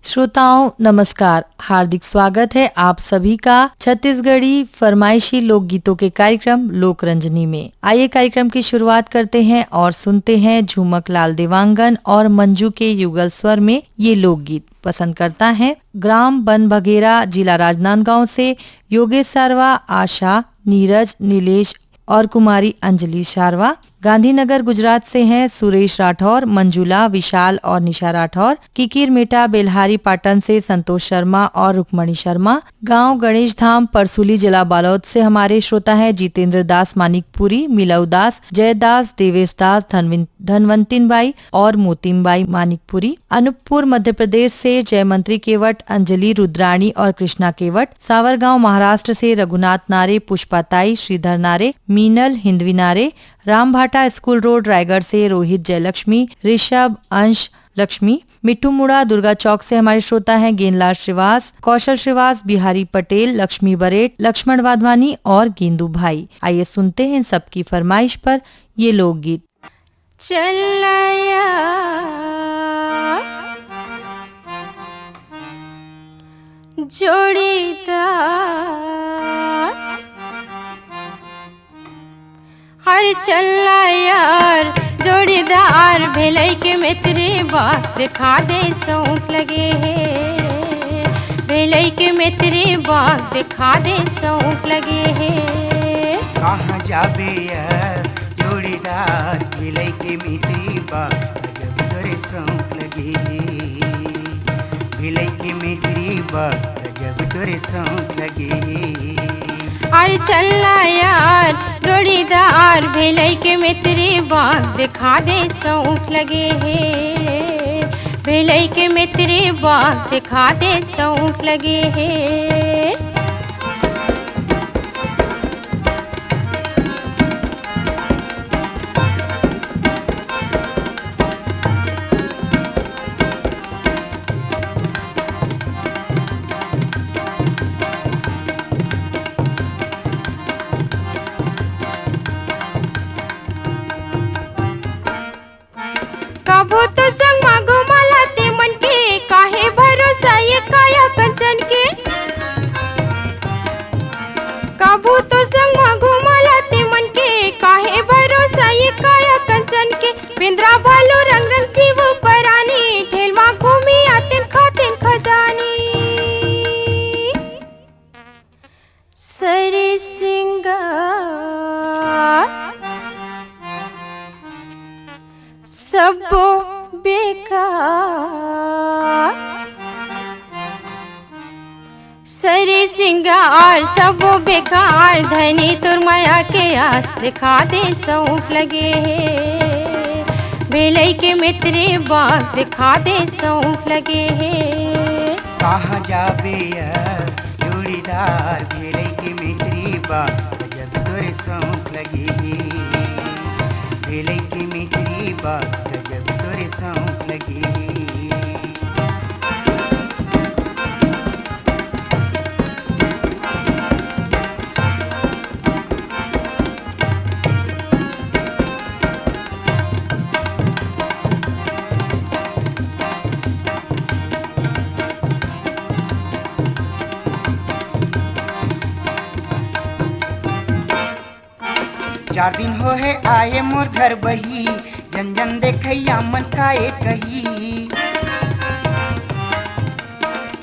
श्रोताओं नमस्कार, हार्दिक स्वागत है आप सभी का छत्तीसगढ़ी फरमाइशी लोकगीतों के कार्यक्रम लोकरंजनी में। आइए कार्यक्रम की शुरुआत करते हैं और सुनते हैं झुमक लाल देवांगन और मंजू के युगल स्वर में ये लोकगीत। पसंद करता है ग्राम बन बघेरा, जिला राजनांदगांव से योगेश सारवा, आशा, नीरज, नीलेश और कुमारी अंजलि शारवा। गांधीनगर गुजरात से हैं सुरेश राठौर, मंजुला, विशाल और निशा राठौर। किकिर मेटा बेल्हारी पाटन से संतोष शर्मा और रुक्मणी शर्मा। गांव गणेश धाम परसुली, जिला बालोद से हमारे श्रोता हैं जितेंद्र दास मानिकपुरी, मिलऊ दास, जयदास, देवेश दास, धनवंतिन बाई और मोतिम बाई मानिकपुरी। अनूपपुर मध्य प्रदेश से जयमंत्री केवट, अंजलि, रुद्राणी और कृष्णा केवट। सावरगांव महाराष्ट्र से रघुनाथ नारे, पुष्पा ताई, श्रीधर नारे, मीनल, हिंदवी नारे। रामभाटा स्कूल रोड रायगढ़ से रोहित, जयलक्ष्मी, ऋषभ, अंश, लक्ष्मी। मिट्टू मुड़ा दुर्गा चौक से हमारे श्रोता हैं गेंदलाल श्रीवास, कौशल श्रीवास, बिहारी पटेल, लक्ष्मी बरेट, लक्ष्मण वाधवानी और गेंदू भाई। आइए सुनते हैं सबकी फरमाइश पर ये लोकगीत। चलया जोड़ीदार हर चला यार जोड़ीदार भेलई के मित्री बात दिखा दे सौंप लगे है। भेलई के मित्री बात दिखा दे सौंप लगे है। कहाँ जाबे जोड़ीदार भेलई के मित्री बात जब तोरे सौंप लगे है। भेलई के मित्री बात जब तोरे सौंप लगे है। अरे चलना यार जोड़ीदार भेलई के मित्री बात दिखा दे सौंप लगे है। भेलई के मित्री बात दिखा दे सौंप लगे है। कभो तो संग में घुमाला ते मन के काहे भरोसा ये काया कंचन के। कभो तो संग में घुमाला ते मन के काहे भरोसा ये काया कंचन के। बिंद्रा भालो रंग रंग जीव परानी ठेलवा घूमी आतिन खातिन खजानी। सरे सिंगार सबो बेकार सरे सिंगार सबो बेकार धनी तुर माया के यार दिखा दे सौंप लगे है। भेलई के मित्री बात दिखा दे सौंप लगे है। कहाँ जाबे जोड़ीदार भेलई के मित्री बात जब तोरे सौंप लगे है। भेलई के मित्री बात जब तोरे सौंप लगे है। चार दिन हो है आए मोर घर बही, जन जन देखैया मन काए कही।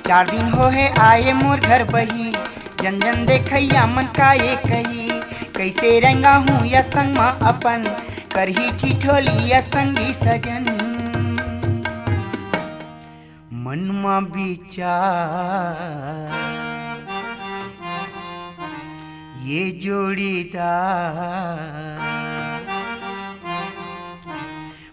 चार दिन हो है आए मोर घर बही, जन जन देखैया मन काए कही। कैसे रंगा हूँ या संग माँ अपन, करही ठिठोली या संगी सजन। मन माँ विचार ये जोड़ीदार,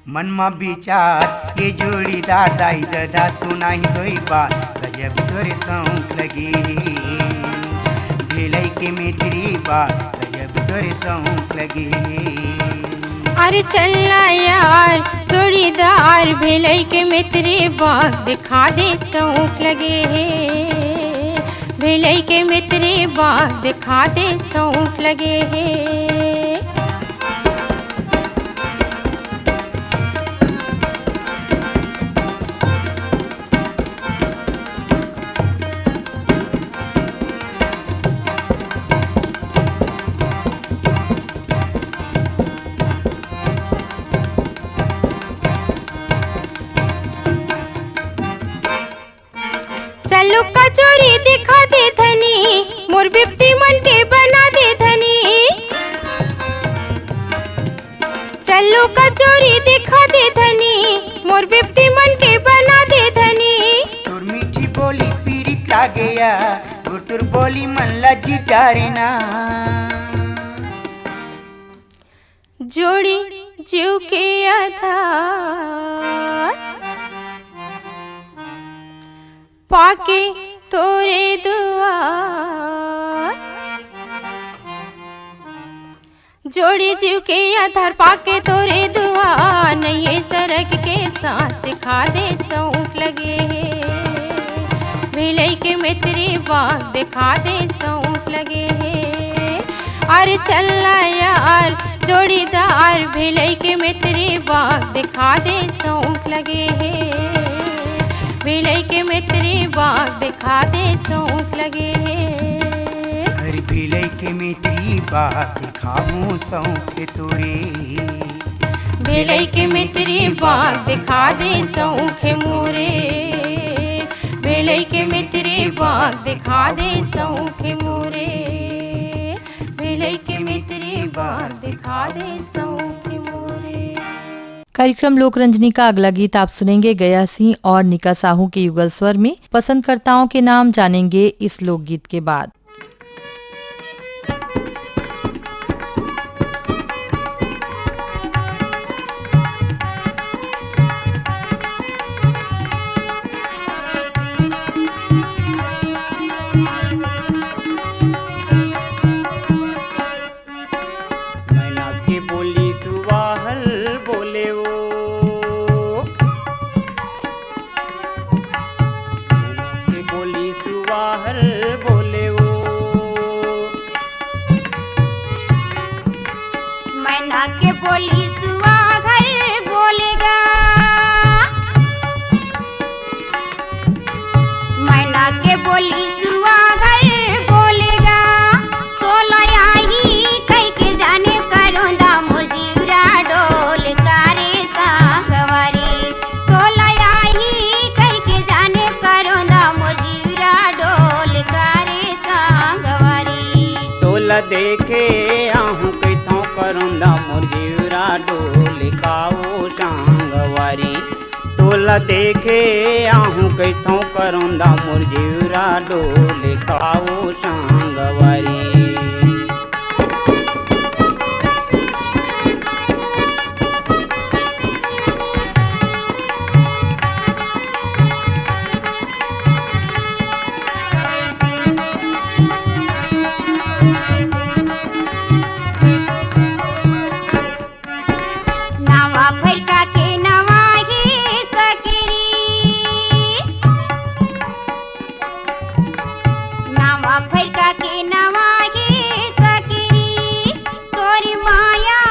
मन मा विचार ये जोड़ीदार दाई दादा सुनाई दोई बात गजब तोरे सौंप लगी। भेलई के मित्री बात गजब तोरे सौंप लगी। अरे चलना यार जोड़ीदार भेलई के मित्री बात दिखा दे सौंप लगे है। भेलई के मित्री बाग दिखा दे सौंफ लगे है। चलो कचोरी दिखा दे धनी, मोर बिपती मन के बना दे धनी। चलो कचोरी दिखा दे धनी, मोर बिपती मन के बना दे धनी। तोर मीठी बोली पीड़ित लागेया, तोर बोली मन लजी डारेना। जोड़ी जीव के आधार पाके तोरे दुआर। जोड़ी जीव के आधार पाके तोरे दुआर, नैये सरक के साथ दिखा दे सौंफ लगे है। भेलई के मित्री बाग दिखा दे सौंफ लगे है। अरे चलना यार जोड़ीदार, भेलई के मित्री बाग दिखा दे सौंफ लगे है। भेलई के मित्री बाग दिखा दे सौंफ लगे है। हर भेलई के मित्री बाग दिखाऊं सौंफ के तोरे। भेलई के मित्री बाग दिखा दे सौंफ मोरे। भेलई के मित्री बाग दिखा दे सौंफ मोरे। भेलई के मित्री बाग दिखा दे सौंफ मोरे। कार्यक्रम लोकरंजनी का अगला गीत आप सुनेंगे गया सिंह और निका साहू के युगल स्वर में। पसंदकर्ताओं के नाम जानेंगे इस लोकगीत के बाद। मैना की बोली सुवाहल बोले वो, मैना की बोली सुवाहल बोले वो। मैना के बोली सुवागल बोलेगा, मैना के बोली सुवागल बोलेगा। तोला आई कई के जाने करोंदा मुजीरा डोल कारे सांगवारी। तोला आई कई के जाने करोंदा मुजीरा डोल कारे सांगवारी। तोला देखे आहूं कैथों करुंदा मुरजीरा डोल काओ सांगवारी। तोला देखे आहूं कैथों करुंदा मुरजीरा डोल काओ सांगवारी। नावा फरका के नवा ही सकरी, नावा फरका के नवा ही सकरी। तोरी माया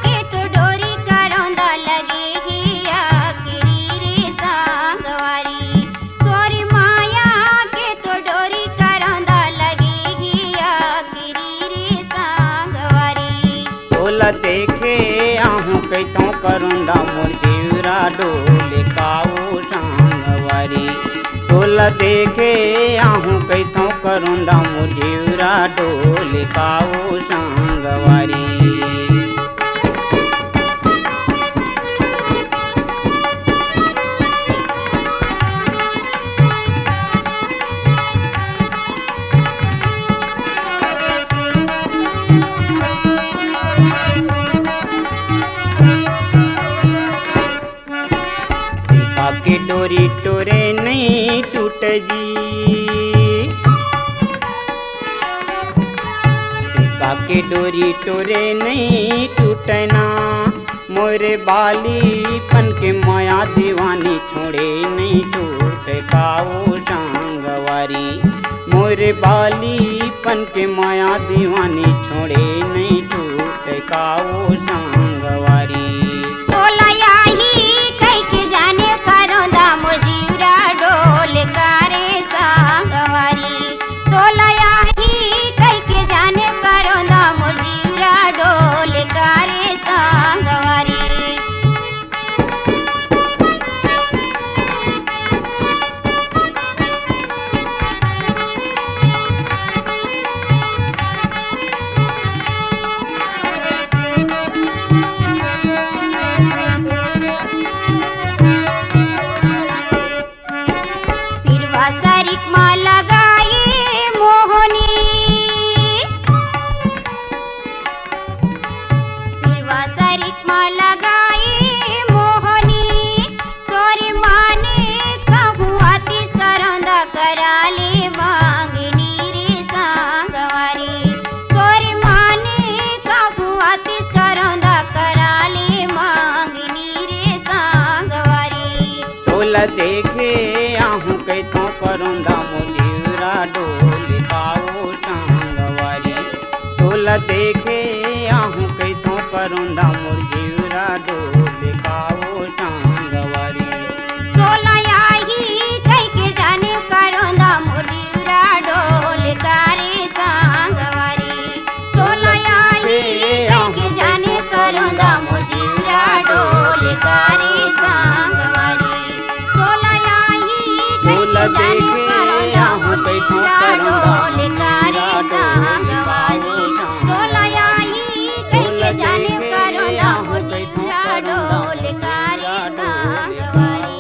के तो डोरी करोंदा लगे ही आखिरी रे सांगवारी। तोरी माया के तो डोरी करोंदा लगे ही आखिरी रे सांगवारी। तोला देखे आहूं कैथों करुंदा मुरजीरा डोल काओ सांगवारी। तोला देखे आहूं कैथों करुंदा मुरजीरा डोल काओ सांगवारी। सीखा के डोरी टोरे नहीं टूट जी, सीखा के डोरी टोरे नहीं टूटना। मोरे बाली पन के माया दीवानी छोड़े नहीं छूट काओ सांगवारी। मोरे बालीपन के माया दीवानी छोड़े नहीं टूटे का वो संगवारी। तोला याही कई के जाने करोंदा मोर जीवरा डोल कारे संगवारी। तोला याही कई के जाने करोंदा मोर जीवरा डोल कारे संगवारी। देखे आहू कैथों करोंदा मोजीरा डोल काओ टांगवारी। तोला देखे आहू कैथों करोंदा मोजीरा डोल काओ टांगवारी। तोला याही कई के जाने करोंदा मोजीरा डोल कारे संगवारी। तोला याही कई के जाने करोंदा मोजीरा डोल कारे संगवारी। देखे आहू कैथों करोंदा मोजीरा डोल तोला याही कई के जाने करोंदा मोजीरा डोल कारे संगवारी।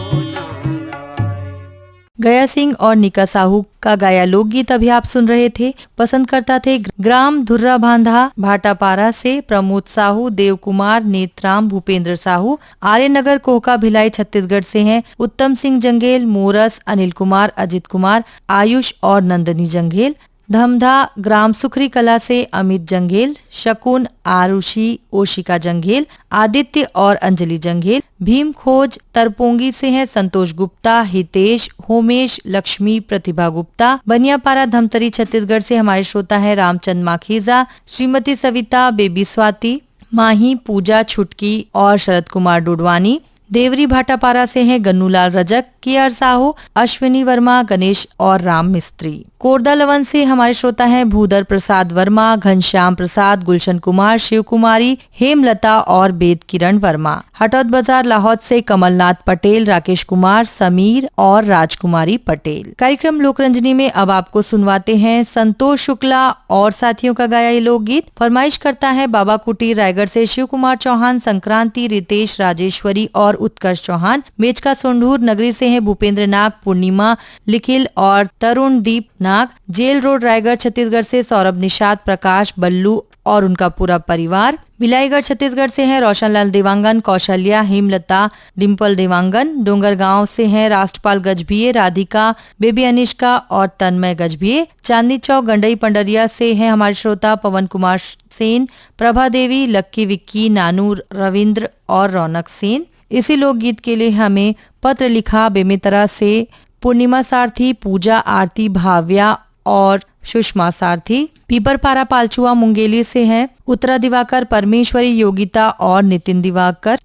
गया सिंह और निका साहू का गाया लोकगीत अभी आप सुन रहे थे। पसंद करता थे ग्राम धुर्रा बांधा भाटापारा से प्रमोद साहू, देव कुमार, नेत्राम, भूपेंद्र साहू। आर्यनगर कोहका भिलाई छत्तीसगढ़ से हैं उत्तम सिंह जंगेल, मोरस, अनिल कुमार, अजित कुमार, आयुष और नंदनी जंगेल। धमधा ग्राम सुखरी कला से अमित जंगेल, शकुन, आरुषि, ओशिका जंगेल, आदित्य और अंजलि जंगेल। भीम खोज तरपोंगी से हैं संतोष गुप्ता, हितेश, होमेश, लक्ष्मी, प्रतिभा गुप्ता। बनियापारा धमतरी छत्तीसगढ़ से हमारे श्रोता है रामचंद माखीजा, श्रीमती सविता, बेबी स्वाति, माही, पूजा, छुटकी और शरद कुमार डोडवानी। देवरी भाटापारा से हैं गन्नूलाल रजक, केआर साहू, अश्विनी वर्मा, गणेश और राम मिस्त्री। कोरदा लवन से हमारे श्रोता हैं भूधर प्रसाद वर्मा, घनश्याम प्रसाद, गुलशन कुमार, शिव कुमारी, हेमलता और बेद किरण वर्मा। हटौद बाजार लाहौर से कमलनाथ पटेल, राकेश कुमार, समीर और राजकुमारी पटेल। कार्यक्रम लोकरंजनी में अब आपको सुनवाते हैं संतोष शुक्ला और साथियों का गाया ये लोकगीत। फरमाइश करता है बाबा कुटीर रायगढ़ से शिव कुमार चौहान, संक्रांति, रितेश, राजेश्वरी और उत्कर्ष चौहान। मेचका सोंढूर नगरी से हैं भूपेंद्र नाग, पूर्णिमा, लिखिल और तरुण दीप नाग। जेल रोड रायगढ़ छत्तीसगढ़ से सौरभ, निषाद, प्रकाश, बल्लू और उनका पूरा परिवार। बिलाईगढ़ छत्तीसगढ़ से हैं रोशनलाल देवांगन, कौशल्या, हेमलता, डिम्पल देवांगन। डोंगरगांव से हैं राष्ट्रपाल गजभिये, राधिका, बेबी अनिष्का और तन्मय गजभिये। चांदनी चौक गंडई पंडरिया से हैं हमारे श्रोता पवन कुमार सेन, प्रभा देवी, लक्की, विक्की, नानू, रविंद्र और रौनक सेन। इसी लोकगीत के लिए हमें पत्र लिखा बेमेतरा से पूर्णिमा सारथी, पूजा, आरती, भाव्या और सुषमा सारथी। पीपरपारा पालचुआ मुंगेली से हैं उत्तरा दिवाकर, परमेश्वरी, योगिता और नितिन दिवाकर।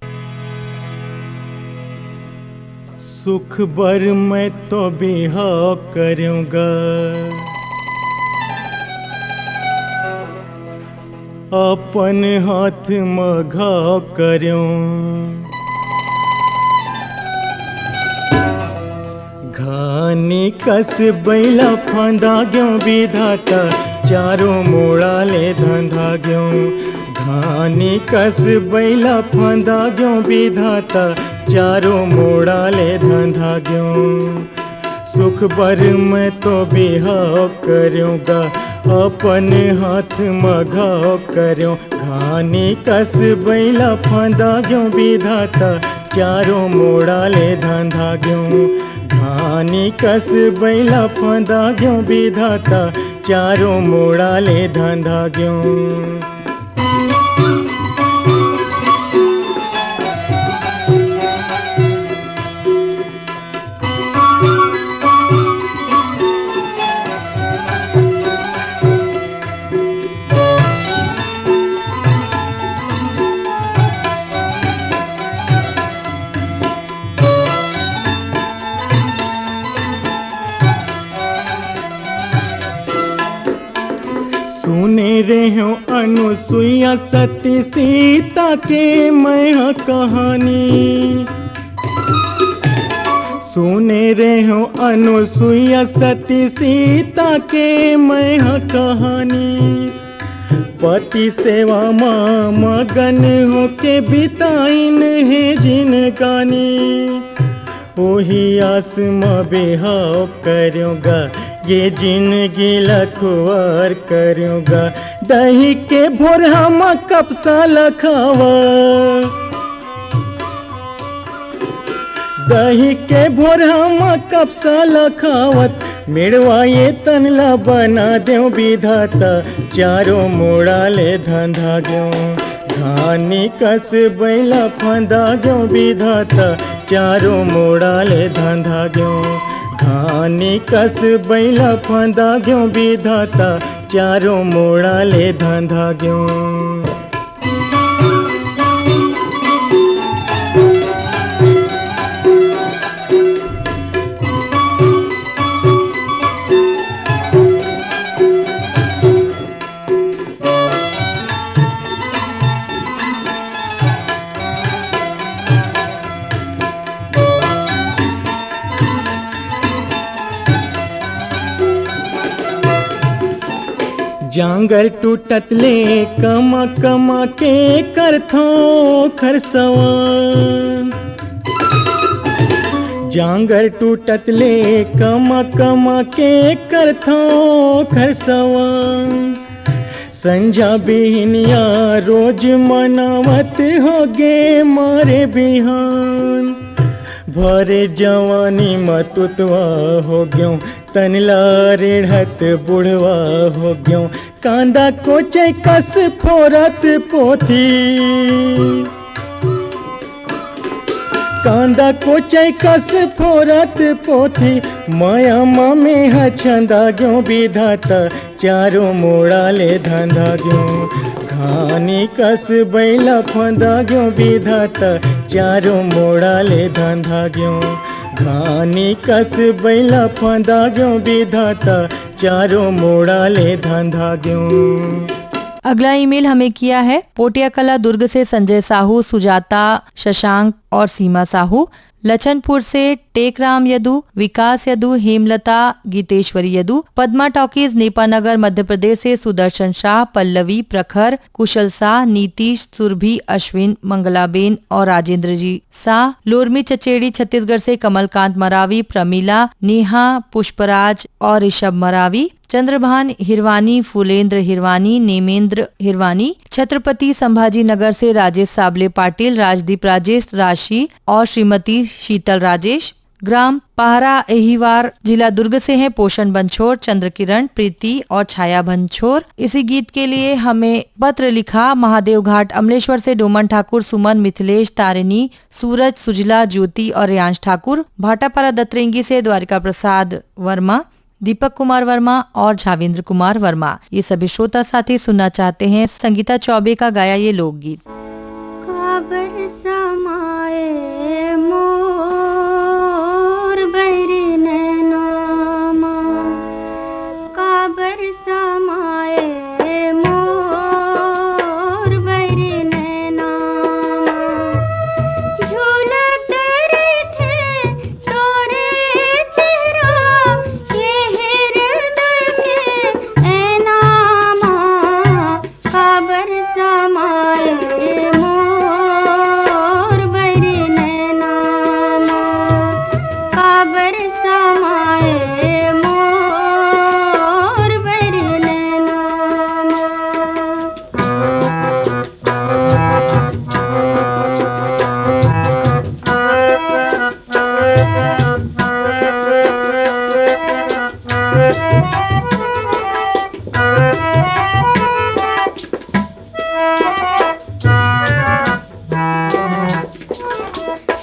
सुख बर मैं तो बिहाव करूँगा, अपन हाथ में घाव करूँ। घानी कस बैला फांदा ग्यों विधाता, चारों मोड़ा ले धंधा ग्यों। घानी कस बैला फांदा ग्यों विधाता, चारों मोड़ा ले धंधा ग्यों। सुख बर मैं तो बिहाव करूँगा, अपन हाथ में घाव करूँ। घानी कस बैला फांदा ग्यों विधाता, चारों मोड़ा ले धंधा ग्यों। घानी कस बैला फांदा ग्यों विधाता, चारों मोड़ा ले धंधा ग्यों। सुने रे हो अनुसुईया सती सीता के मैं कहानी। सुने रे हो अनुसुईया सती सीता के मैं कहानी। पति सेवा माँ मगन हो के बिताइन है जिनगानी। ओही आस में बेहाव करूँगा ये जिंदगी लखवार करूँगा। दही के भोर हम कपसा लखावा। दही के भोर हम कपसा लखावत। मेड़वा ये तनला बना देव विधाता चारों मोड़ा ले धंधा ग्यो। घानी कस बैला फंदा ग्यो विधाता चारों मोड़ा ले धंधा ग्यो। घानी कस बैला फंदा ग्यो विधाता चारों मोड़ा ले धंधा ग्यो। जांगर टूटत ले कमा कमा के करथो खरसवा। जांगर टूटत ले कमा कमा के करथो खरसवा। संझा बिहनिया रोज मनावत होगे मारे बिहान। भरे जवानी मतुतवा हो ग्यो तनला रेढ़त बुढ़वा हो ग्यो। कांदा कोचे कस फोरत पोथी। कांदा कोचे कस फोरत पोथी। माया मामे हछंदा ग्यो विधाता चारों मोड़ा ले धंधा ग्यो। घानी कस बैला फंदा ग्यो विधाता चारों मोड़ा ले धंधा ग्यो। घानी कस बैला फंदा ग्यो विधाता चारों मोड़ा ले धंधा ग्यो। अगला ईमेल हमें किया है पोटिया कला दुर्ग से संजय साहू, सुजाता, शशांक और सीमा साहू। लचनपुर से टेकराम यदु, विकास यदु, हेमलता, गीतेश्वरी यदु। पद्मा टॉकीज नेपानगर मध्य प्रदेश से सुदर्शन शाह, पल्लवी, प्रखर, कुशल शाह, नीतीश, सुरभि, अश्विन, मंगलाबेन और राजेंद्र जी शाह। लोरमी चचेड़ी छत्तीसगढ़ से कमलकांत मरावी, प्रमीला, नेहा, पुष्पराज और ऋषभ मरावी। चंद्रभान हिरवानी, फूलेंद्र हिरवानी, नेमेंद्र हिरवानी। छत्रपति संभाजी नगर से राजेश साबले पाटिल, राजदीप राजेश, राशि और श्रीमती शीतल राजेश। ग्राम पहरा एहिवार, जिला दुर्ग से हैं पोषण बंछोर, चंद्रकिरण, प्रीति और छाया बंछोर। इसी गीत के लिए हमें पत्र लिखा महादेव घाट अमलेश्वर से डोमन ठाकुर, सुमन, मिथिलेश, तारिणी, सूरज, सुजला, ज्योति और रियांश ठाकुर। भाटापारा दत्रेंगी से द्वारिका प्रसाद वर्मा, दीपक कुमार वर्मा और झावेंद्र कुमार वर्मा। ये सभी श्रोता साथी सुनना चाहते हैं संगीता चौबे का गाया ये लोकगीत। काबर समाए मोर बैरी नैनामा, काबर समाए मोर बैरी नैनामा। झूलत रे थे तोरे चेहरा, ये हृदय के ऐनामा। काबर समाए मोर बैरी नैनामा, काबर समाए मोर बैरी नैनामा।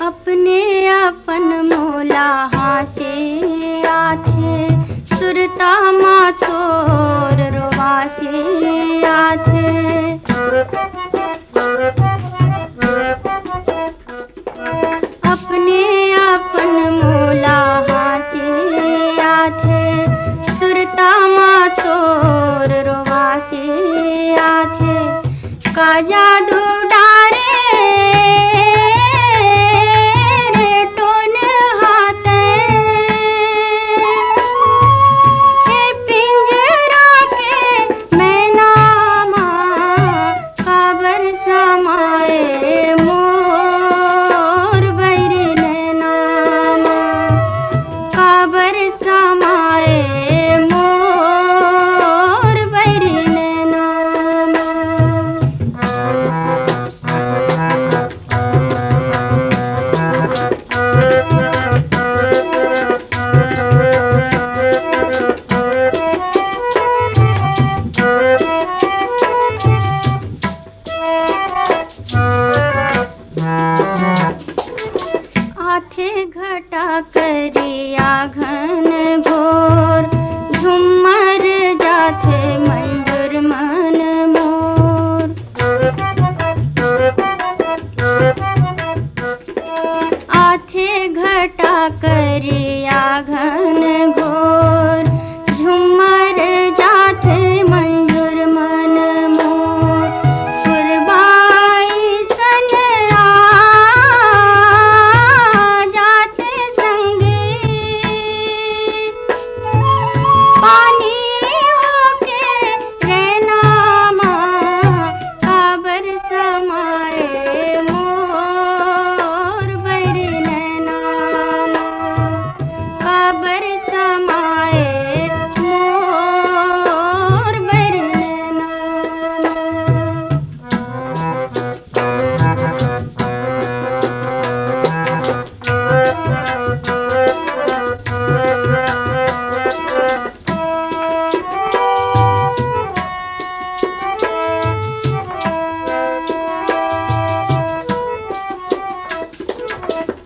अपने अपन मोला हासे आथे, सुरता माँ तोर रोवासे आथे। अपने अपन मोला हासे आथे, सुरता माँ तोर रोवासे से आथे का जादू डारे रे टोन हाथे हे पिंजरा के मैना काबर समाए मोर बैरी नैना काबर समाए मोर बैरी नैना। आथे घटा करिया घन घोर झुमर जाथे मंजूर मन मोर आथे घटा करिया घन घोर झुमर जाथे मंजूर मन मोर सुरबाई सन आ जाते संगे पानी होके रहना काबर समाए मोर बैरी नैना काबर समाए मोर बैरी नैना।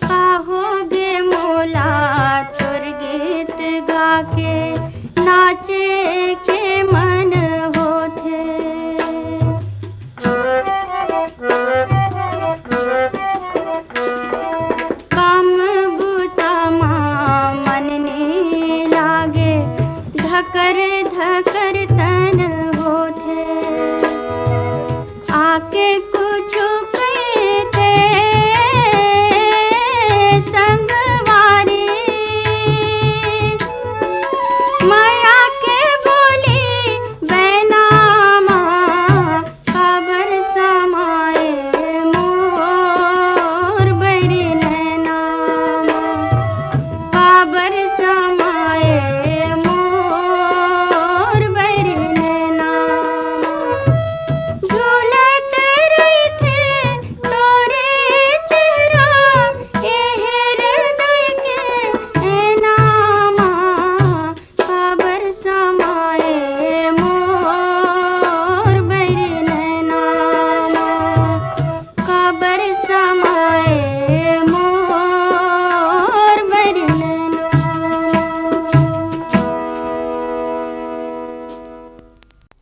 काहोगे मोला तुर गीत गा के नाचे के मन होथे काम बूता मन ने लागे धकर धकर तन होथे आके कुछ कहते संगवारी माया के बोली बैनामा काबर समाए मोर बैरी नैना काबर समाए मोर बैरी नैना। झूलत रही थे तोरे चेहरा ये हृदय के नामा काबर समाए मोर बैरी नैना काबर समाए मोर बैरी नैना।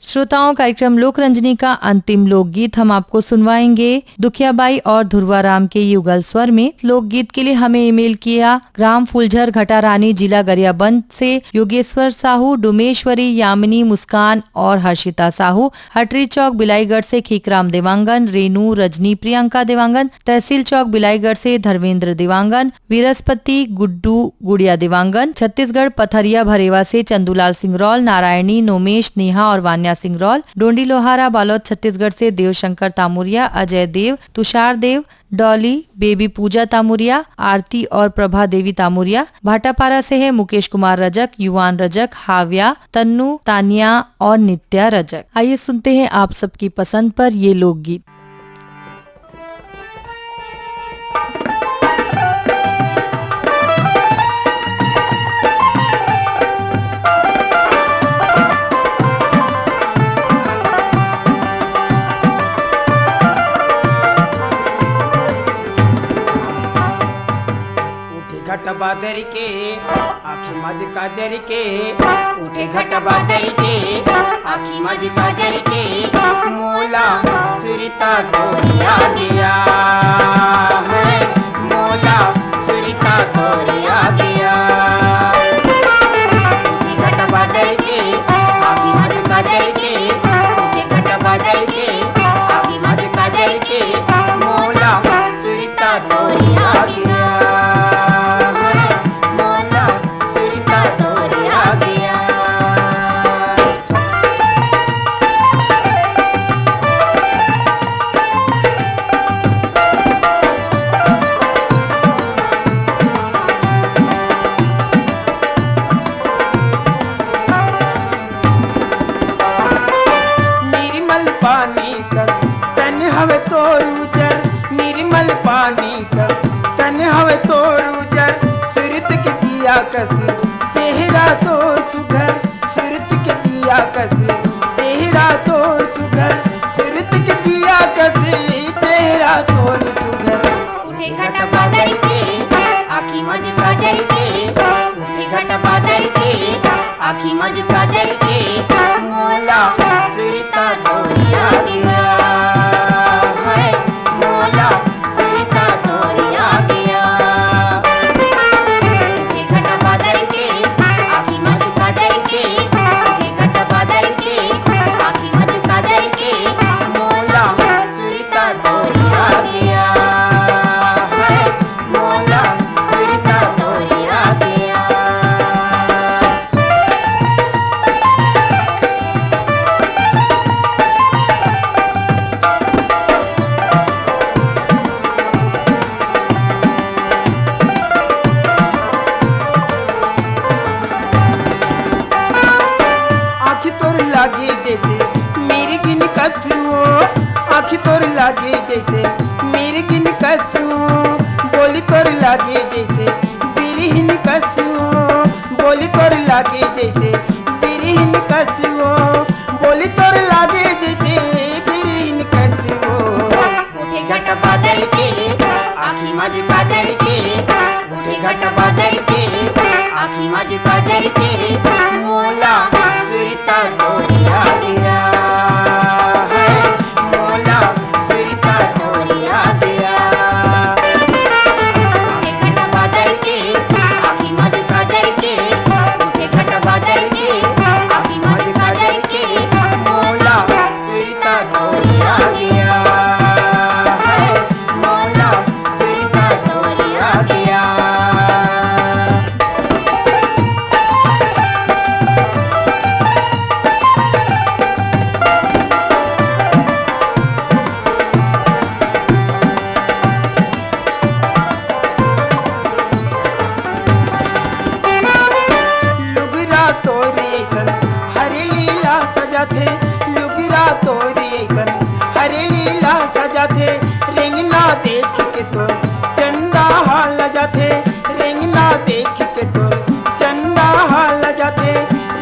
श्रोताओं, कार्यक्रम लोकरंजनी का अंतिम लोकगीत हम आपको सुनवाएंगे दुखियाबाई और ध्रुवाराम के युगल स्वर में। लोकगीत के लिए हमें ईमेल किया ग्राम फुलझर घटारानी जिला गरियाबंद से योगेश्वर साहू, डुमेश्वरी, यामिनी, मुस्कान और हर्षिता साहू। हटरी चौक बिलाईगढ़ से खीकराम देवांगन, रेनू, रजनी, प्रियंका देवांगन। तहसील चौक बिलाईगढ़ से धर्मेंद्र देवांगन, वीरस्पति, गुड्डू, गुड़िया देवांगन। छत्तीसगढ़ पथरिया भरेवा से चंदूलाल सिंगरौल, नारायणी, नोमेश, नेहा और वान्या सिंगरौल। डोंडी लोहारा बालोद छत्तीसगढ़ से देवशंकर तामुरिया, अजय देव, तुषार देव, डॉली, बेबी पूजा तामुरिया, आरती और प्रभा देवी तामुरिया। भाटापारा से है मुकेश कुमार रजक, युवान रजक, हाव्या, तन्नू, तानिया और नित्या रजक। आइए सुनते हैं आप सबकी पसंद पर ये लोकगीत। घट बादर के आखी मज काजर के उठे घट बादर के आखी मज काजर के मोला सुरिता गोरिया गया है मोला सुरिता गोरिया गया उठे घट बादर के आखी मज काजर के पानी का तन हवे तोर उजर, निर्मल पानी का तन हवे तोर उजर, सूरत के दिया कस चेहरा तो सुघर, सूरत के दिया कस चेहरा तो सुघर, सूरत के दिया कस चेहरा तो सुघर। उठे घट बादल के आखी मज काजल के, उठे घट बादल के आखी मज काजल के, मोला सुरता तोरिया गया है, मोला सुरता तोरिया गया। उठे घट बादल के आखी मज काजल के, उठे घट बादल के आखी मज काजल के, मोला सुरता तोरिया गया है, मोला सुरता तोरिया गया। आँखी तोर लागे जैसे मेरे गिन कसुओ, आँखी तोर लागे जैसे मेरे गिन कसुओ, बोली तोर लागे जैसे बिरहिन कसुओ, बोली तोर लागे जैसे बिरहिन कसुओ, बोली तोर लागे जैसे बिरहिन कसुओ। उठे घट बादल के आखी मज काजल के, उठे घट बादल के आखी मज काजल के, मोला सुरता तोरिया गया है, मोला सुरता तोरिया गया। उठे घट बादल के आखी मज काजल के, उठे घट बादल के आखी मज काजल के, मोला सुरता तोरिया गया है, मोला सुरता तोरिया गया। लुगरा तोरी ऐसन हरे लीला सजा थे, लुगरा तोरी ऐसन हरे लीला सजा थे, रेंगना देख के तो चंदा हाल जाते, रेंगना देख के तो चंदा हाल जाते,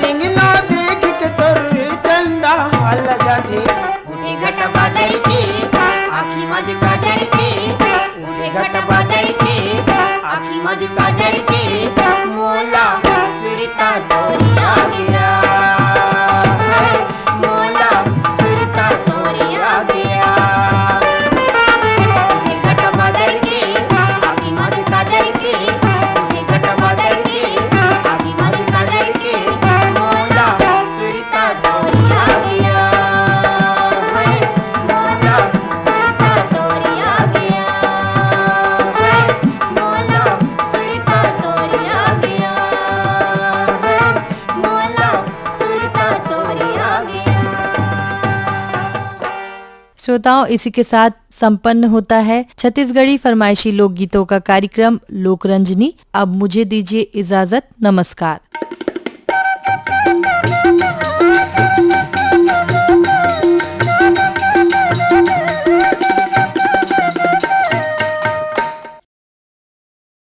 रेंगना देख के तो चंदा हाल जाते। उठे घट बादल के आखी मज काजल के, उठे घट बादल के आखी मज काजल के, मोला सुरता तोरिया गया है, मोला सुरता तोरिया गया। उठे घट बादल के आखी मज काजल के, उठे घट बादल के आखी मज काजल के, मोला सुरता तोरिया गया है, मोला सुरता तोरिया गया है, मोला सुरता तोरिया गया है, मोला सुरता तोरिया गया। श्रोताओं, इसी के साथ संपन्न होता है छत्तीसगढ़ी फरमाइशी लोकगीतों का कार्यक्रम लोकरंजनी। अब मुझे दीजिए इजाजत। नमस्कार।